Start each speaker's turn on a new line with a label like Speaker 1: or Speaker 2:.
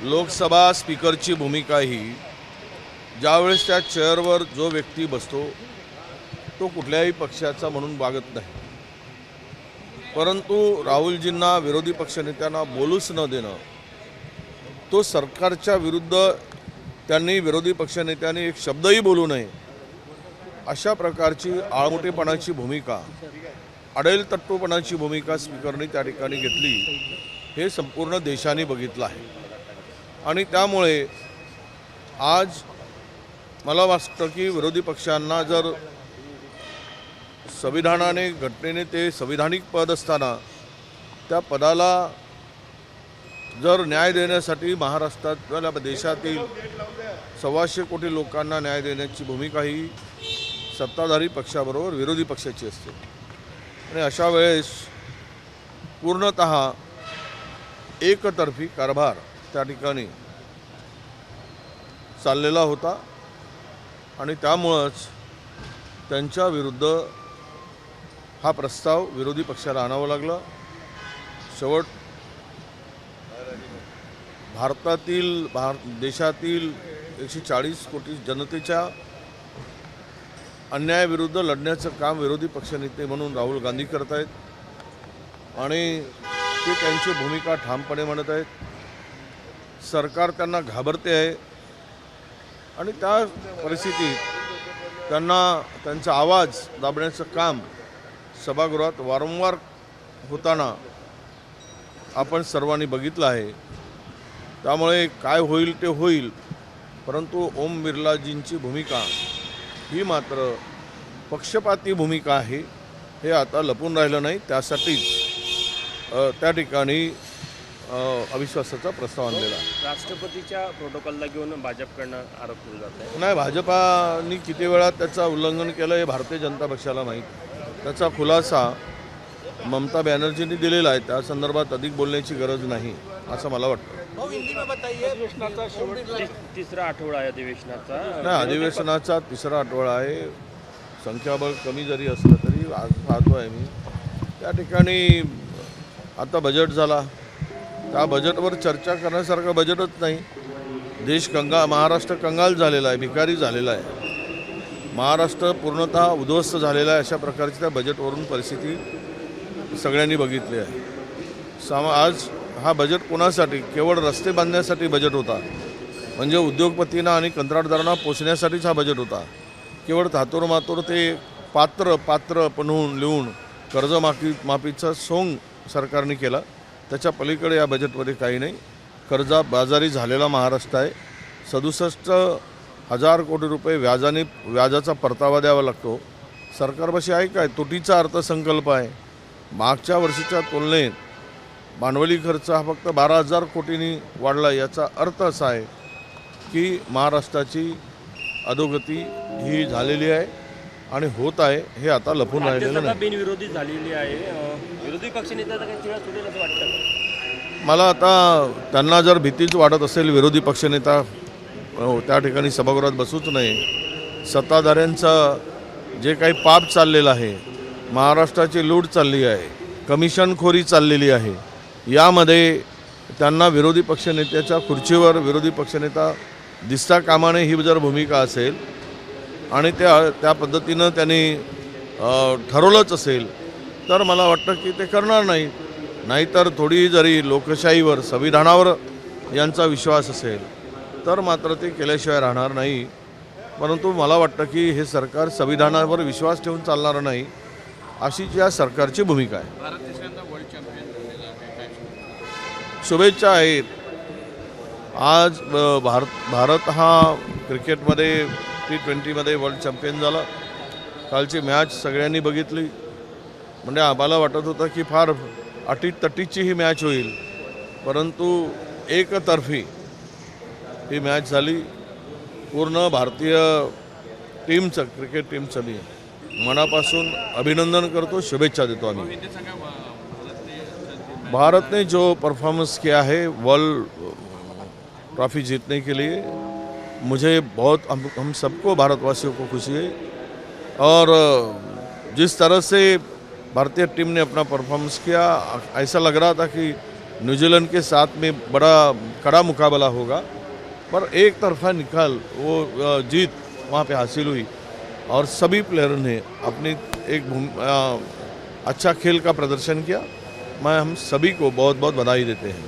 Speaker 1: लोकसभा स्पीकरची भूमिका ही ज्यावेळेस त्या चेअरवर जो व्यक्ती बसतो तो कुठल्याही पक्षाचा म्हणून वागत नाही, परंतु राहुलजींना विरोधी पक्षनेत्यांना बोलूच न देणं, तो सरकारच्या विरुद्ध त्यांनी विरोधी पक्षनेत्यांनी एक शब्दही बोलू नये अशा प्रकारची आळमोठेपणाची भूमिका, अडेलतट्टूपणाची भूमिका स्पीकरने त्या ठिकाणी घेतली हे संपूर्ण देशाने बघितलं आहे। आणि त्यामुळे आज मला वाटतं की विरोधी पक्षांना जर संविधानाने घटनेने ते संविधानिक पद असताना त्या पदाला जर न्याय देण्यासाठी महाराष्ट्रातल्या देशातील 125 कोटी लोकांना न्याय देण्याची भूमिका ही सत्ताधारी पक्षाबरोबर विरोधी पक्षाची असते। आणि अशा वेळेस पूर्णतः एकतर्फी कारभार त्या ठिकाणी चाललेला होता आणि त्यामुळेच त्यांच्या विरुद्ध हा प्रस्ताव विरोधी पक्षाला आणावा लागला। शेवट देशातील 140 कोटी जनतेच्या अन्यायाविरुद्ध लढण्याचं काम विरोधी पक्षनेते म्हणून राहुल गांधी करत आहेत आणि ते त्यांची भूमिका ठामपणे म्हणत आहेत। सरकार त्यांना घाबरते आहे आणि त्या परिस्थितीत त्यांना त्यांचा आवाज दाबण्याचं काम सभागृहात वारंवार होताना आपण सर्वांनी बघितलं आहे। त्यामुळे काय होईल ते होईल, परंतु ओम बिर्लाजींची भूमिका ही मात्र पक्षपाती भूमिका आहे हे आता लपून राहिलं नाही। त्यासाठीच त्या ठिकाणी अविश्वासाचा प्रस्ताव आणलेला।
Speaker 2: राष्ट्रपतीच्या प्रोटोकॉलला घेऊन भाजपकडनं आरोप केला जात आहे।
Speaker 1: नाही, भाजपाने किती वेळा त्याचा उल्लंघन केलं हे भारतीय जनता पक्षाला माहीत। त्याचा खुलासा ममता बॅनर्जींनी दिलेला आहे, त्या संदर्भात अधिक बोलण्याची गरज नाही असं मला वाटतं।
Speaker 2: तिसरा आठवडा आहे अधिवेशनाचा।
Speaker 1: नाही, अधिवेशनाचा तिसरा आठवडा आहे। संख्याबळ कमी जरी असलं तरी आज पाहतो आहे मी त्या ठिकाणी आता बजेट झाला, त्या बजेटवर चर्चा करण्यासारखं बजेटच नाही। महाराष्ट्र कंगाल झालेला आहे, भिकारी झालेला आहे, महाराष्ट्र पूर्णतः उद्ध्वस्त झालेला आहे। अशा प्रकारची त्या बजेटवरून परिस्थिती सगळ्यांनी बघितली आहे। आज हा बजेट कोणासाठी? केवळ रस्ते बांधण्यासाठी बजेट होता, म्हणजे उद्योगपतींना आणि कंत्राटदारांना पोचण्यासाठीच हा बजेट होता। केवळ मातोर ते पात्र बनवून लिहून कर्जमाफीचा सोंग सरकारने केला, त्याच्या पलीकडे या बजेटमध्ये काही नाही। कर्जबाजारी झालेला महाराष्ट्र आहे। 67,000 कोटी रुपये व्याजाचा परतावा द्यावा लागतो। सरकारपाशी आहे काय? तुटीचा अर्थसंकल्प आहे। मागच्या वर्षीच्या तुलनेत भांडवली खर्च हा फक्त 12,000 कोटींनी वाढला। याचा अर्थ असा आहे की महाराष्ट्राची अधोगती ही झालेली आहे आणि होत आहे, हे आता लपून राहिलेलं नाही।
Speaker 2: बिनविरोधी झालेली आहे। विरोधी पक्षनेत्याचा काही चिळा सुटेल असं वाटतं?
Speaker 1: मला आता त्यांना जर भीतीच वाटत असेल विरोधी पक्षनेता त्या ठिकाणी सभागृहात बसूच नाही। सत्ताधाऱ्यांचं जे काही पाप चाललेलं आहे, महाराष्ट्राची लूट चालली आहे, कमिशनखोरी चाललेली आहे, यामध्ये त्यांना विरोधी पक्षनेत्याच्या खुर्चीवर विरोधी पक्षनेता दिसता कामा नये ही जर भूमिका असेल आणि त्या पद्धतीनं त्यांनी ठरवलंच असेल तर मला वाटतं की ते करणार नाही। नाहीतर थोडी जरी लोकशाहीवर संविधानावर यांचा विश्वास असेल तर मात्र ते केल्याशिवाय राहणार नाही। परंतु मला वाटतं की हे सरकार संविधानावर विश्वास ठेवून चालणार नाही अशीच या सरकारची भूमिका आहे। शुभेच्छा आहेत। आज भारत हा क्रिकेटमध्ये T20मध्ये वर्ल्ड चॅम्पियन झाला। कालची मॅच सगळ्यांनी बघितली, म्हणजे आम्हाला वाटत होतं की फार अटीतटीची ही मॅच होईल, परंतु एकतर्फी ही मॅच झाली। पूर्ण भारतीय टीमचं, क्रिकेट टीमचं मी मनापासून अभिनंदन करतो, शुभेच्छा देतो। आम्ही भारत ने जो परफॉर्मेंस किया है वर्ल्ड ट्रॉफी जीतने के लिए, मुझे बहुत हम सबको भारतवासियों को खुशी है। और जिस तरह से भारतीय टीम ने अपना परफॉर्मेंस किया, ऐसा लग रहा था कि न्यूजीलैंड के साथ में बड़ा कड़ा मुकाबला होगा, पर एक तरफा निकाल वो जीत वहाँ पे हासिल हुई और सभी प्लेयरों ने अपनी एक अच्छा खेल का प्रदर्शन किया। मैं हम सभी को बहुत बहुत बधाई देते हैं।